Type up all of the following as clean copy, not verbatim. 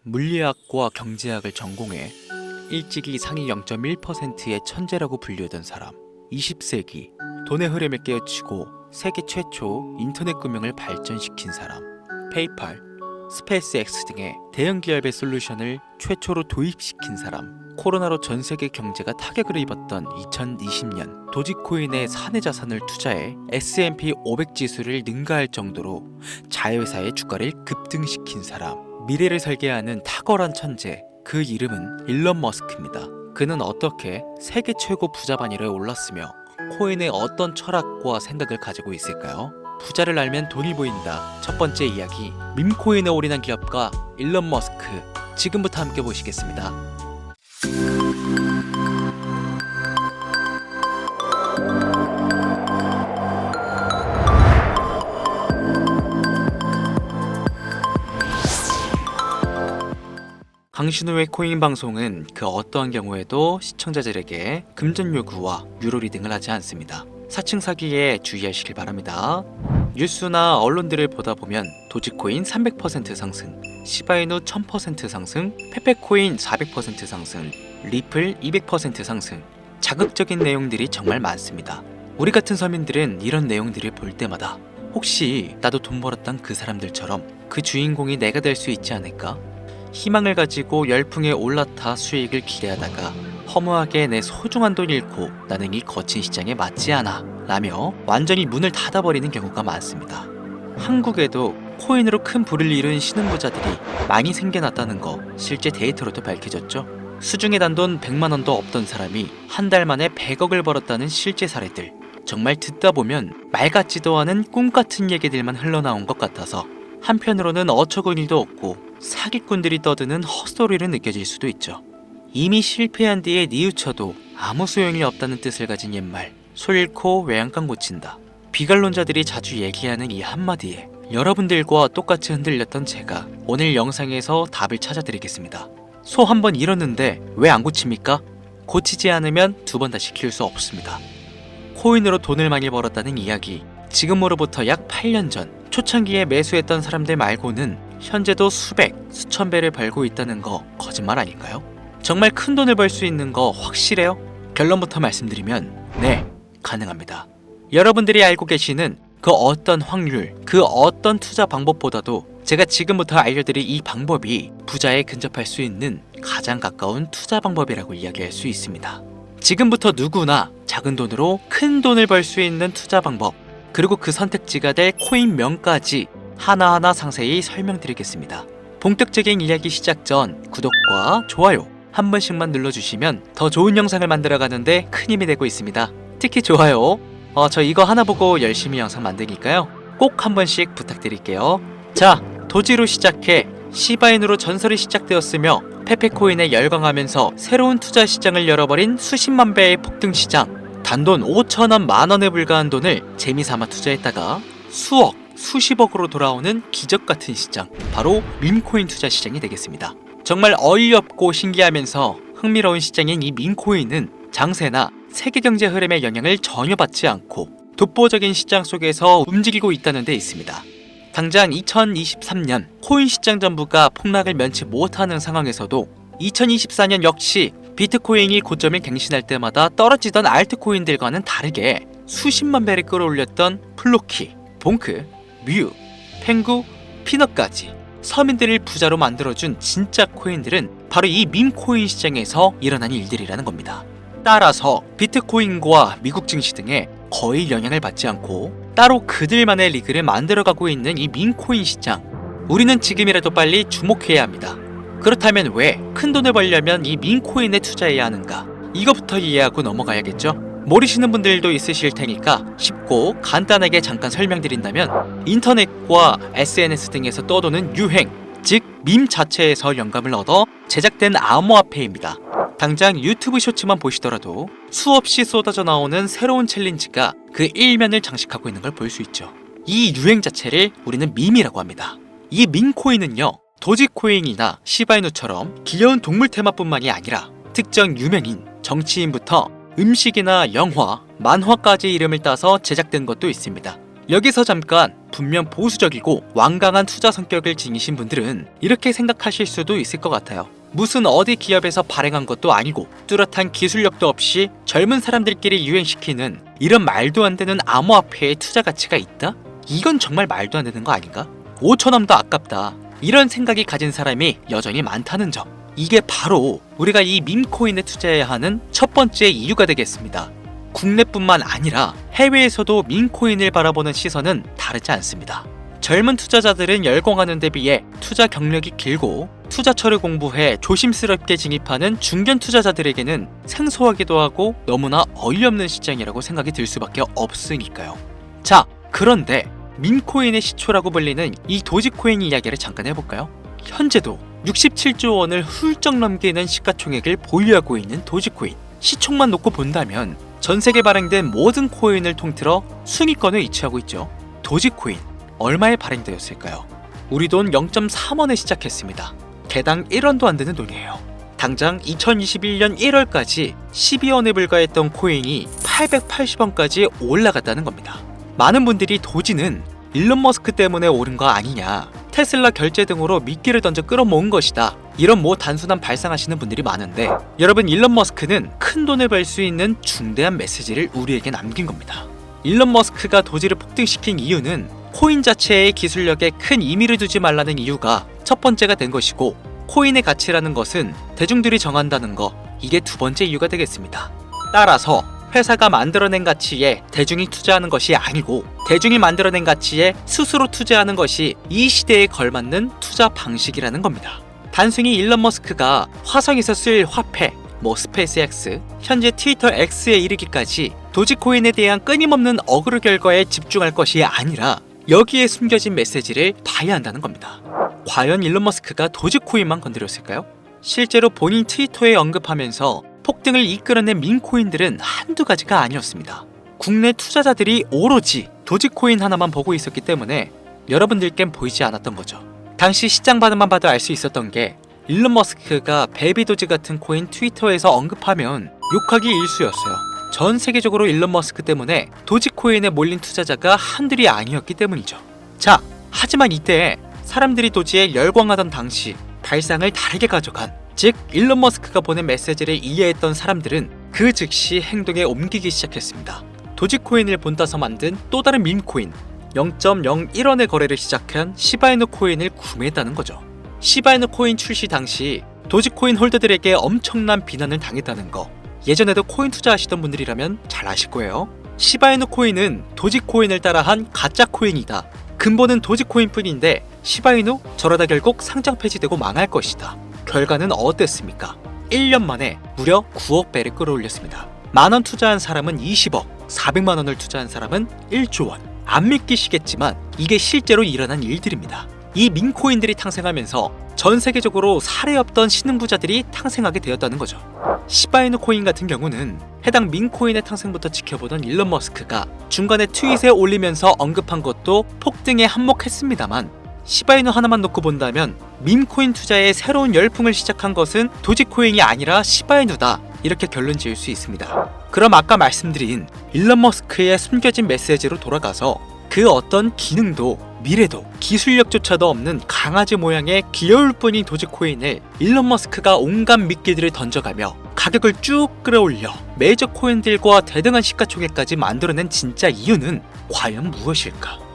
물리학과 경제학을 전공해 일찍이 상위 0.1%의 천재라고 불리우던 사람. 20세기 돈의 흐름을 깨우치고 세계 최초 인터넷 금융을 발전시킨 사람. 페이팔, 스페이스X 등의 대형 기업의 솔루션을 최초로 도입시킨 사람. 코로나로 전 세계 경제가 타격을 입었던 2020년 도지코인의 사내 자산을 투자해 S&P 500 지수를 능가할 정도로 자회사의 주가를 급등시킨 사람. 미래를 설계하는 탁월한 천재, 그 이름은 일론 머스크입니다. 그는 어떻게 세계 최고 부자 반열에 올랐으며 코인의 어떤 철학과 생각을 가지고 있을까요? 부자를 알면 돈이 보인다. 첫 번째 이야기, 밈코인에 올인한 기업가 일론 머스크. 지금부터 함께 보시겠습니다. 강신호의 코인 방송은 그 어떠한 경우에도 시청자들에게 금전 요구와 유료 리딩을 하지 않습니다. 사칭 사기에 주의하시길 바랍니다. 뉴스나 언론들을 보다 보면 도지코인 300% 상승, 시바이누 1000% 상승, 페페코인 400% 상승, 리플 200% 상승, 자극적인 내용들이 정말 많습니다. 우리 같은 서민들은 이런 내용들을 볼 때마다 혹시 나도 돈 벌었던 그 사람들처럼 그 주인공이 내가 될 수 있지 않을까? 희망을 가지고 열풍에 올라타 수익을 기대하다가 허무하게 내 소중한 돈 잃고 나는 이 거친 시장에 맞지 않아 라며 완전히 문을 닫아버리는 경우가 많습니다. 한국에도 코인으로 큰 부를 이룬 신흥부자들이 많이 생겨났다는 거 실제 데이터로도 밝혀졌죠. 수중에 단돈 100만원도 없던 사람이 한 달 만에 100억을 벌었다는 실제 사례들. 정말 듣다 보면 말 같지도 않은 꿈 같은 얘기들만 흘러나온 것 같아서 한편으로는 어처구니도 없고 사기꾼들이 떠드는 헛소리를 느껴질 수도 있죠. 이미 실패한 뒤에 뉘우쳐도 아무 소용이 없다는 뜻을 가진 옛말, 소 잃고 외양간 고친다. 비관론자들이 자주 얘기하는 이 한마디에 여러분들과 똑같이 흔들렸던 제가 오늘 영상에서 답을 찾아드리겠습니다. 소 한 번 잃었는데 왜 안 고칩니까? 고치지 않으면 두 번 다시 키울 수 없습니다. 코인으로 돈을 많이 벌었다는 이야기, 지금으로부터 약 8년 전 초창기에 매수했던 사람들 말고는 현재도 수백, 수천 배를 벌고 있다는 거 거짓말 아닌가요? 정말 큰 돈을 벌 수 있는 거 확실해요? 결론부터 말씀드리면 네, 가능합니다. 여러분들이 알고 계시는 그 어떤 확률, 그 어떤 투자 방법보다도 제가 지금부터 알려드릴 이 방법이 부자에 근접할 수 있는 가장 가까운 투자 방법이라고 이야기할 수 있습니다. 지금부터 누구나 작은 돈으로 큰 돈을 벌 수 있는 투자 방법, 그리고 그 선택지가 될 코인명까지 하나하나 상세히 설명드리겠습니다. 본격적인 이야기 시작 전 구독과 좋아요 한 번씩만 눌러주시면 더 좋은 영상을 만들어가는데 큰 힘이 되고 있습니다. 특히 좋아요, 저 이거 하나 보고 열심히 영상 만드니까요 꼭 한 번씩 부탁드릴게요. 자, 도지로 시작해 시바인으로 전설이 시작되었으며 페페코인에 열광하면서 새로운 투자 시장을 열어버린 수십만 배의 폭등 시장. 단돈 5천원 만원에 불과한 돈을 재미삼아 투자했다가 수억, 수십억으로 돌아오는 기적같은 시장, 바로 밈코인 투자 시장이 되겠습니다. 정말 어이없고 신기하면서 흥미로운 시장인 이 밈코인은 장세나 세계경제 흐름의 영향을 전혀 받지 않고 독보적인 시장 속에서 움직이고 있다는 데 있습니다. 당장 2023년 코인 시장 전부가 폭락을 면치 못하는 상황에서도 2024년 역시 비트코인이 고점을 갱신할 때마다 떨어지던 알트코인들과는 다르게 수십만 배를 끌어올렸던 플로키, 봉크, 뮤, 펭구, 피넛까지 서민들을 부자로 만들어준 진짜 코인들은 바로 이 밈코인 시장에서 일어난 일들이라는 겁니다. 따라서 비트코인과 미국 증시 등에 거의 영향을 받지 않고 따로 그들만의 리그를 만들어가고 있는 이 밈코인 시장, 우리는 지금이라도 빨리 주목해야 합니다. 그렇다면 왜 큰 돈을 벌려면 이 밈코인에 투자해야 하는가? 이거부터 이해하고 넘어가야겠죠? 모르시는 분들도 있으실 테니까 쉽고 간단하게 잠깐 설명드린다면, 인터넷과 SNS 등에서 떠도는 유행, 즉 밈 자체에서 영감을 얻어 제작된 암호화폐입니다. 당장 유튜브 쇼츠만 보시더라도 수없이 쏟아져 나오는 새로운 챌린지가 그 일면을 장식하고 있는 걸 볼 수 있죠. 이 유행 자체를 우리는 밈이라고 합니다. 이 밈코인은요, 도지코인이나 시바이누처럼 귀여운 동물 테마뿐만이 아니라 특정 유명인, 정치인부터 음식이나 영화, 만화까지 이름을 따서 제작된 것도 있습니다. 여기서 잠깐 분명 보수적이고 완강한 투자 성격을 지니신 분들은 이렇게 생각하실 수도 있을 것 같아요. 무슨 어디 기업에서 발행한 것도 아니고 뚜렷한 기술력도 없이 젊은 사람들끼리 유행시키는 이런 말도 안 되는 암호화폐의 투자 가치가 있다? 이건 정말 말도 안 되는 거 아닌가? 5천원도 아깝다. 이런 생각이 가진 사람이 여전히 많다는 점. 이게 바로 우리가 이 밈코인에 투자해야 하는 첫 번째 이유가 되겠습니다. 국내뿐만 아니라 해외에서도 밈코인을 바라보는 시선은 다르지 않습니다. 젊은 투자자들은 열공하는 데 비해 투자 경력이 길고 투자처를 공부해 조심스럽게 진입하는 중견 투자자들에게는 생소하기도 하고 너무나 어이없는 시장이라고 생각이 들 수밖에 없으니까요. 자, 그런데 밈코인의 시초라고 불리는 이 도지코인 이야기를 잠깐 해볼까요? 현재도 67조 원을 훌쩍 넘기는 시가총액을 보유하고 있는 도지코인. 시총만 놓고 본다면 전 세계 발행된 모든 코인을 통틀어 순위권을 위치하고 있죠. 도지코인 얼마에 발행되었을까요? 우리 돈 0.3원에 시작했습니다. 개당 1원도 안 되는 돈이에요. 당장 2021년 1월까지 12원에 불과했던 코인이 880원까지 올라갔다는 겁니다. 많은 분들이 도지는 일론 머스크 때문에 오른 거 아니냐, 테슬라 결제 등으로 미끼를 던져 끌어모은 것이다, 이런 단순한 발상하시는 분들이 많은데, 여러분, 일론 머스크는 큰 돈을 벌 수 있는 중대한 메시지를 우리에게 남긴 겁니다. 일론 머스크가 도지를 폭등시킨 이유는 코인 자체의 기술력에 큰 의미를 두지 말라는 이유가 첫 번째가 된 것이고, 코인의 가치라는 것은 대중들이 정한다는 거, 이게 두 번째 이유가 되겠습니다. 따라서 회사가 만들어낸 가치에 대중이 투자하는 것이 아니고 대중이 만들어낸 가치에 스스로 투자하는 것이 이 시대에 걸맞는 투자 방식이라는 겁니다. 단순히 일론 머스크가 화성에서 쓸 화폐, 스페이스X, 현재 트위터 X에 이르기까지 도지코인에 대한 끊임없는 어그로 결과에 집중할 것이 아니라 여기에 숨겨진 메시지를 봐야 한다는 겁니다. 과연 일론 머스크가 도지코인만 건드렸을까요? 실제로 본인 트위터에 언급하면서 폭등을 이끌어낸 밈코인들은 한두 가지가 아니었습니다. 국내 투자자들이 오로지 도지코인 하나만 보고 있었기 때문에 여러분들께는 보이지 않았던 거죠. 당시 시장 반응만 봐도 알 수 있었던 게, 일론 머스크가 베이비도지 같은 코인 트위터에서 언급하면 욕하기 일쑤였어요. 전 세계적으로 일론 머스크 때문에 도지코인에 몰린 투자자가 한둘이 아니었기 때문이죠. 자, 하지만 이때 사람들이 도지에 열광하던 당시 발상을 다르게 가져간, 즉 일론 머스크가 보낸 메시지를 이해했던 사람들은 그 즉시 행동에 옮기기 시작했습니다. 도지코인을 본따서 만든 또 다른 밈코인, 0.01원의 거래를 시작한 시바이누 코인을 구매했다는 거죠. 시바이누 코인 출시 당시 도지코인 홀더들에게 엄청난 비난을 당했다는 거, 예전에도 코인 투자하시던 분들이라면 잘 아실 거예요. 시바이누 코인은 도지코인을 따라한 가짜 코인이다. 근본은 도지코인뿐인데 시바이누 저러다 결국 상장 폐지되고 망할 것이다. 결과는 어땠습니까? 1년 만에 무려 9억 배를 끌어올렸습니다. 만원 투자한 사람은 20억, 400만원을 투자한 사람은 1조 원. 안 믿기시겠지만 이게 실제로 일어난 일들입니다. 이 밈코인들이 탄생하면서 전 세계적으로 사례 없던 신흥부자들이 탄생하게 되었다는 거죠. 시바이누 코인 같은 경우는 해당 밈코인의 탄생부터 지켜보던 일론 머스크가 중간에 트윗에 올리면서 언급한 것도 폭등에 한몫했습니다만, 시바이누 하나만 놓고 본다면 밈코인 투자에 새로운 열풍을 시작한 것은 도지코인이 아니라 시바이누다, 이렇게 결론 지을 수 있습니다. 그럼 아까 말씀드린 일론 머스크의 숨겨진 메시지로 돌아가서 그 어떤 기능도 미래도 기술력조차도 없는 강아지 모양의 귀여울 뿐인 도지코인을 일론 머스크가 온갖 미끼들을 던져가며 가격을 쭉 끌어올려 메이저 코인들과 대등한 시가총액까지 만들어낸 진짜 이유는 과연 무엇일까?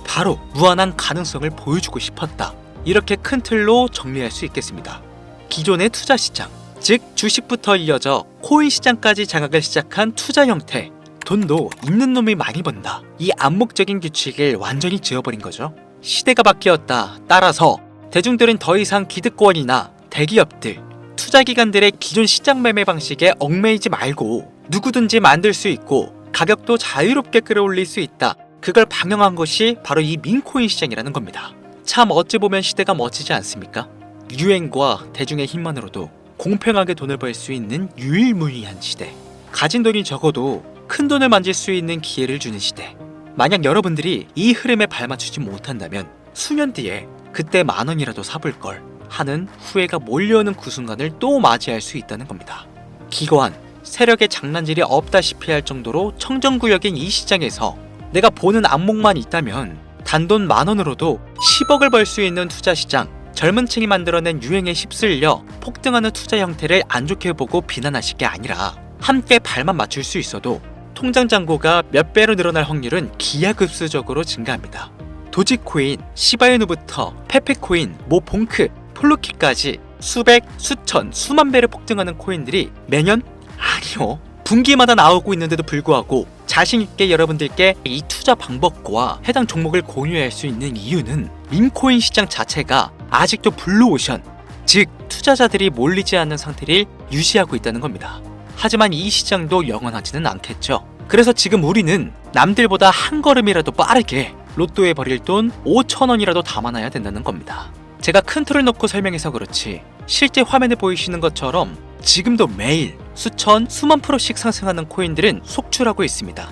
바로 무한한 가능성을 보여주고 싶었다, 이렇게 큰 틀로 정리할 수 있겠습니다. 기존의 투자 시장, 즉 주식부터 이어져 코인 시장까지 장악을 시작한 투자 형태, 돈도 있는 놈이 많이 번다, 이 암묵적인 규칙을 완전히 지워버린 거죠. 시대가 바뀌었다. 따라서 대중들은 더 이상 기득권이나 대기업들, 투자기관들의 기존 시장 매매 방식에 얽매이지 말고 누구든지 만들 수 있고 가격도 자유롭게 끌어올릴 수 있다, 그걸 방영한 것이 바로 이 밈코인 시장이라는 겁니다. 참 어찌 보면 시대가 멋지지 않습니까? 유행과 대중의 힘만으로도 공평하게 돈을 벌 수 있는 유일무이한 시대, 가진 돈이 적어도 큰 돈을 만질 수 있는 기회를 주는 시대. 만약 여러분들이 이 흐름에 발맞추지 못한다면 수년 뒤에 그때 만원이라도 사볼 걸 하는 후회가 몰려오는 그 순간을 또 맞이할 수 있다는 겁니다. 기관, 세력의 장난질이 없다시피 할 정도로 청정구역인 이 시장에서 내가 보는 안목만 있다면 단돈 10,000원으로도 10억을 벌 수 있는 투자 시장, 젊은 층이 만들어낸 유행에 휩쓸려 폭등하는 투자 형태를 안 좋게 보고 비난하실 게 아니라 함께 발만 맞출 수 있어도 통장 잔고가 몇 배로 늘어날 확률은 기하급수적으로 증가합니다. 도지코인, 시바이누부터 페페코인, 모봉크, 플루키까지 수백, 수천, 수만 배를 폭등하는 코인들이 매년? 아니요. 분기마다 나오고 있는데도 불구하고 자신있게 여러분들께 이 투자 방법과 해당 종목을 공유할 수 있는 이유는 밈코인 시장 자체가 아직도 블루오션, 즉 투자자들이 몰리지 않는 상태를 유지하고 있다는 겁니다. 하지만 이 시장도 영원하지는 않겠죠. 그래서 지금 우리는 남들보다 한 걸음이라도 빠르게 로또에 버릴 돈 5,000원이라도 담아놔야 된다는 겁니다. 제가 큰 틀을 놓고 설명해서 그렇지 실제 화면에 보이시는 것처럼 지금도 매일 수천, 수만 프로씩 상승하는 코인들은 속출하고 있습니다.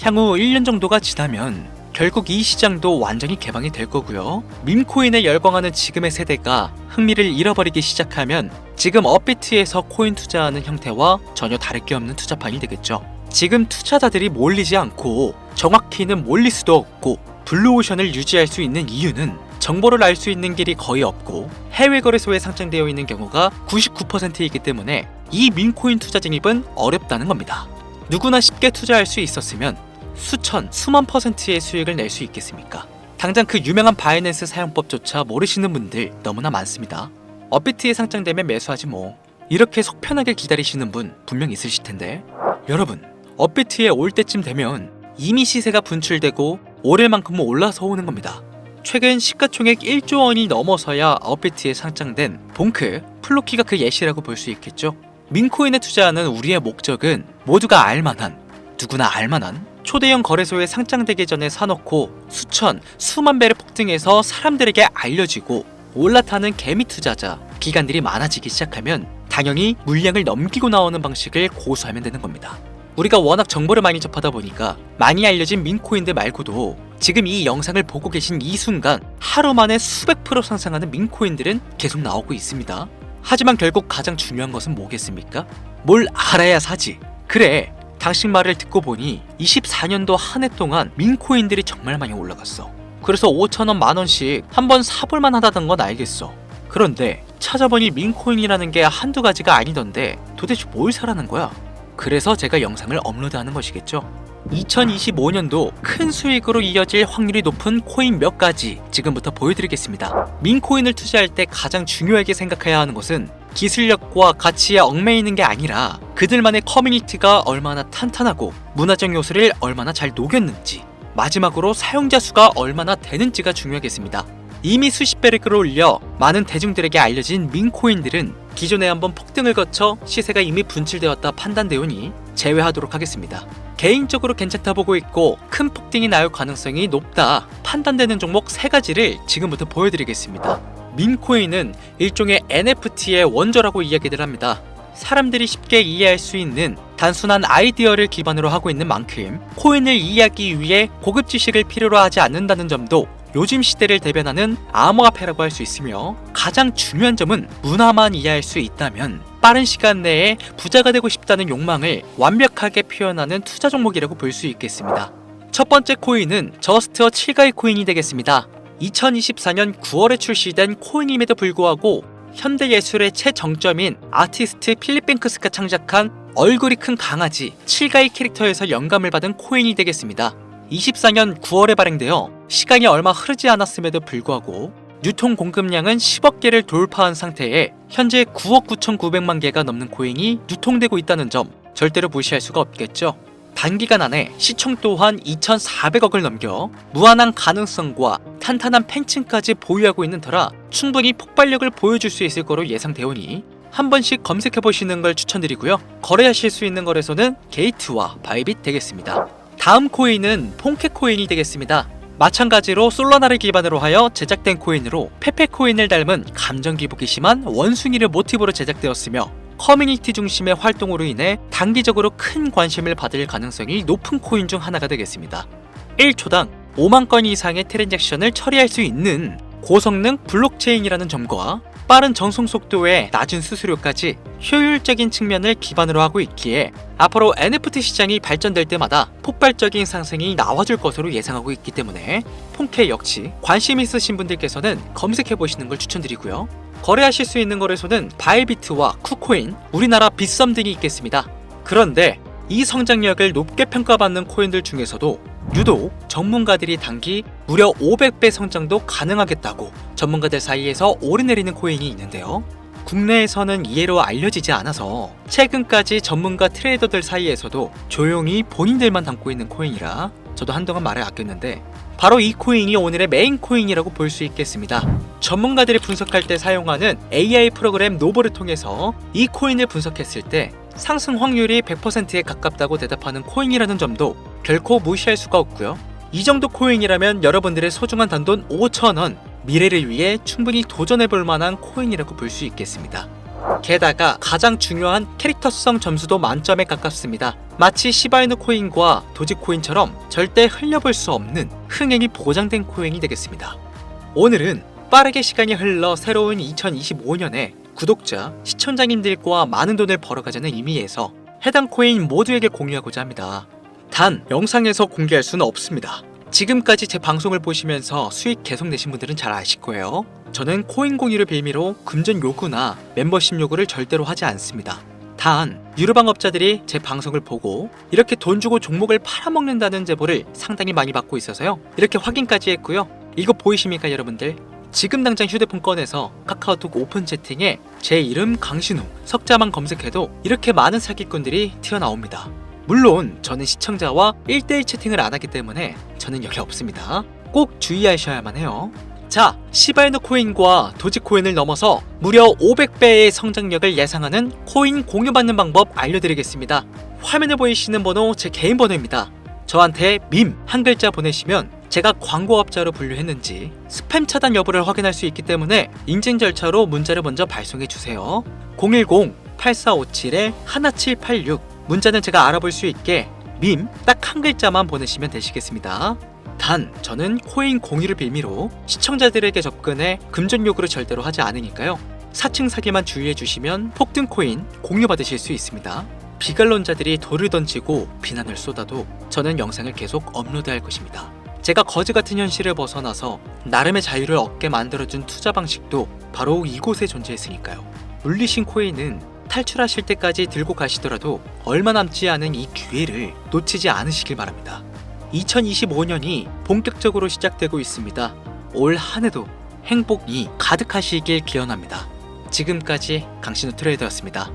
향후 1년 정도가 지나면 결국 이 시장도 완전히 개방이 될 거고요. 밈코인에 열광하는 지금의 세대가 흥미를 잃어버리기 시작하면 지금 업비트에서 코인 투자하는 형태와 전혀 다를 게 없는 투자판이 되겠죠. 지금 투자자들이 몰리지 않고 정확히는 몰릴 수도 없고 블루오션을 유지할 수 있는 이유는 정보를 알 수 있는 길이 거의 없고 해외 거래소에 상장되어 있는 경우가 99%이기 때문에 이 밈코인 투자 진입은 어렵다는 겁니다. 누구나 쉽게 투자할 수 있었으면 수천, 수만 %의 수익을 낼 수 있겠습니까? 당장 그 유명한 바이낸스 사용법조차 모르시는 분들 너무나 많습니다. 업비트에 상장되면 매수하지 뭐. 이렇게 속 편하게 기다리시는 분 분명 있으실 텐데 여러분, 업비트에 올 때쯤 되면 이미 시세가 분출되고 오를 만큼은 올라서 오는 겁니다. 최근 시가총액 1조 원이 넘어서야 업비트에 상장된 봉크, 플로키가 그 예시라고 볼 수 있겠죠. 밈코인에 투자하는 우리의 목적은 모두가 알만한, 누구나 알만한 초대형 거래소에 상장되기 전에 사놓고 수천, 수만 배를 폭등해서 사람들에게 알려지고 올라타는 개미 투자자, 기관들이 많아지기 시작하면 당연히 물량을 넘기고 나오는 방식을 고수하면 되는 겁니다. 우리가 워낙 정보를 많이 접하다 보니까 많이 알려진 밈코인들 말고도 지금 이 영상을 보고 계신 이 순간 하루 만에 수백 프로 상승하는 밈코인들은 계속 나오고 있습니다. 하지만 결국 가장 중요한 것은 뭐겠습니까? 뭘 알아야 사지. 그래, 당신 말을 듣고 보니 24년도 한 해 동안 밈코인들이 정말 많이 올라갔어. 그래서 5,000원, 10,000원씩 한번 사볼만 하다던 건 알겠어. 그런데 찾아보니 밈코인이라는 게 한두 가지가 아니던데 도대체 뭘 사라는 거야? 그래서 제가 영상을 업로드하는 것이겠죠. 2025년도 큰 수익으로 이어질 확률이 높은 코인 몇 가지 지금부터 보여드리겠습니다. 밈코인을 투자할 때 가장 중요하게 생각해야 하는 것은 기술력과 가치에 얽매이는 게 아니라 그들만의 커뮤니티가 얼마나 탄탄하고 문화적 요소를 얼마나 잘 녹였는지, 마지막으로 사용자 수가 얼마나 되는지가 중요하겠습니다. 이미 수십 배를 끌어올려 많은 대중들에게 알려진 밈코인들은 기존에 한번 폭등을 거쳐 시세가 이미 분출되었다 판단되오니 제외하도록 하겠습니다. 개인적으로 괜찮다 보고 있고 큰 폭등이 나올 가능성이 높다 판단되는 종목 3가지를 지금부터 보여드리겠습니다. 밈코인은 일종의 NFT의 원조라고 이야기들 합니다. 사람들이 쉽게 이해할 수 있는 단순한 아이디어를 기반으로 하고 있는 만큼 코인을 이해하기 위해 고급 지식을 필요로 하지 않는다는 점도 요즘 시대를 대변하는 암호화폐라고 할 수 있으며, 가장 중요한 점은 문화만 이해할 수 있다면 빠른 시간 내에 부자가 되고 싶다는 욕망을 완벽하게 표현하는 투자 종목이라고 볼 수 있겠습니다. 첫 번째 코인은 저스트어 7가이 코인이 되겠습니다. 2024년 9월에 출시된 코인임에도 불구하고 현대예술의 최정점인 아티스트 필립 뱅크스가 창작한 얼굴이 큰 강아지 7가이 캐릭터에서 영감을 받은 코인이 되겠습니다. 24년 9월에 발행되어 시간이 얼마 흐르지 않았음에도 불구하고 유통 공급량은 10억 개를 돌파한 상태에 현재 9억 9,900만 개가 넘는 코인이 유통되고 있다는 점 절대로 무시할 수가 없겠죠. 단기간 안에 시총 또한 2,400억을 넘겨 무한한 가능성과 탄탄한 팬층까지 보유하고 있는 터라 충분히 폭발력을 보여줄 수 있을 거로 예상되오니 한 번씩 검색해보시는 걸 추천드리고요. 거래하실 수 있는 거래소는 게이트와 바이빗 되겠습니다. 다음 코인은 퐁케 코인이 되겠습니다. 마찬가지로 솔라나를 기반으로 하여 제작된 코인으로 페페 코인을 닮은 감정 기복이 심한 원숭이를 모티브로 제작되었으며 커뮤니티 중심의 활동으로 인해 단기적으로 큰 관심을 받을 가능성이 높은 코인 중 하나가 되겠습니다. 1초당 5만 건 이상의 트랜잭션을 처리할 수 있는 고성능 블록체인이라는 점과 빠른 전송 속도에 낮은 수수료까지 효율적인 측면을 기반으로 하고 있기에 앞으로 NFT 시장이 발전될 때마다 폭발적인 상승이 나와줄 것으로 예상하고 있기 때문에 폰케 역시 관심 있으신 분들께서는 검색해보시는 걸 추천드리고요. 거래하실 수 있는 거래소는 바이비트와 쿠코인, 우리나라 빗썸 등이 있겠습니다. 그런데 이 성장력을 높게 평가받는 코인들 중에서도 유독 전문가들이 단기 무려 500배 성장도 가능하겠다고 전문가들 사이에서 오르내리는 코인이 있는데요. 국내에서는 이해로 알려지지 않아서 최근까지 전문가 트레이더들 사이에서도 조용히 본인들만 담고 있는 코인이라 저도 한동안 말을 아꼈는데 바로 이 코인이 오늘의 메인 코인이라고 볼 수 있겠습니다. 전문가들이 분석할 때 사용하는 AI 프로그램 노보를 통해서 이 코인을 분석했을 때 상승 확률이 100%에 가깝다고 대답하는 코인이라는 점도 결코 무시할 수가 없고요. 이 정도 코인이라면 여러분들의 소중한 단돈 5,000원, 미래를 위해 충분히 도전해볼 만한 코인이라고 볼 수 있겠습니다. 게다가 가장 중요한 캐릭터성 점수도 만점에 가깝습니다. 마치 시바이누 코인과 도지코인처럼 절대 흘려볼 수 없는 흥행이 보장된 코인이 되겠습니다. 오늘은 빠르게 시간이 흘러 새로운 2025년에 구독자, 시청자님들과 많은 돈을 벌어가자는 의미에서 해당 코인 모두에게 공유하고자 합니다. 단 영상에서 공개할 수는 없습니다. 지금까지 제 방송을 보시면서 수익 계속 내신 분들은 잘 아실 거예요. 저는 코인 공유를 빌미로 금전 요구나 멤버십 요구를 절대로 하지 않습니다. 단 유료방업자들이 제 방송을 보고 이렇게 돈 주고 종목을 팔아먹는다는 제보를 상당히 많이 받고 있어서요. 이렇게 확인까지 했고요. 이거 보이십니까 여러분들? 지금 당장 휴대폰 꺼내서 카카오톡 오픈 채팅에 제 이름 강신우, 석자만 검색해도 이렇게 많은 사기꾼들이 튀어나옵니다. 물론 저는 시청자와 1대1 채팅을 안 하기 때문에 저는 여기 없습니다. 꼭 주의하셔야만 해요. 자, 시바이누 코인과 도지코인을 넘어서 무려 500배의 성장력을 예상하는 코인 공유받는 방법 알려드리겠습니다. 화면에 보이시는 번호 제 개인 번호입니다. 저한테 밈 한 글자 보내시면 제가 광고업자로 분류했는지 스팸 차단 여부를 확인할 수 있기 때문에 인증 절차로 문자를 먼저 발송해주세요. 010-8457-1786 문자는 제가 알아볼 수 있게 밈 딱 한 글자만 보내시면 되시겠습니다. 단 저는 코인 공유를 빌미로 시청자들에게 접근해 금전 요구를 절대로 하지 않으니까요. 사칭 사기만 주의해 주시면 폭등 코인 공유 받으실 수 있습니다. 비관론자들이 돌을 던지고 비난을 쏟아도 저는 영상을 계속 업로드할 것입니다. 제가 거지 같은 현실을 벗어나서 나름의 자유를 얻게 만들어준 투자 방식도 바로 이곳에 존재했으니까요. 물리신 코인은 탈출하실 때까지 들고 가시더라도 얼마 남지 않은 이 기회를 놓치지 않으시길 바랍니다. 2025년이 본격적으로 시작되고 있습니다. 올 한 해도 행복이 가득하시길 기원합니다. 지금까지 강신우 트레이더였습니다.